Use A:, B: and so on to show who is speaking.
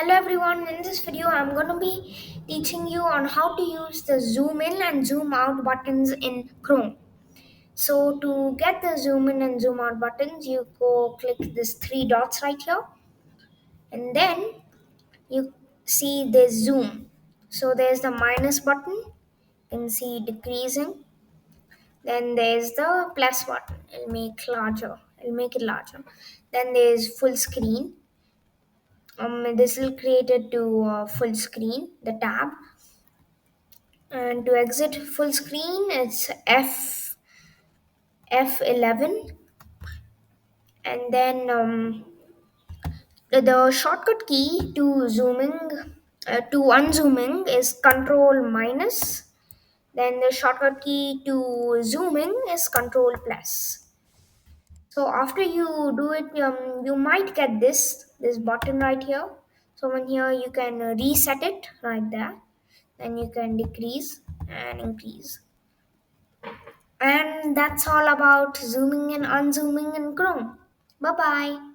A: Hello everyone, in this video I'm going to be teaching you on how to use the zoom in and zoom out buttons in Chrome. So to get the zoom in and zoom out buttons, you go click this three dots right here and then you see this zoom. So there's the minus button, you can see decreasing. Then there's the plus button, it'll make it larger. Then there's full screen. This will create it to full screen, the tab. And to exit full screen, it's F11. And then the shortcut key to to unzooming is Control minus. Then the shortcut key to zooming is Control plus. So after you do it, you might get this button right here. So when here you can reset it right there. Then you can decrease and increase. And that's all about zooming and unzooming in Chrome. Bye bye.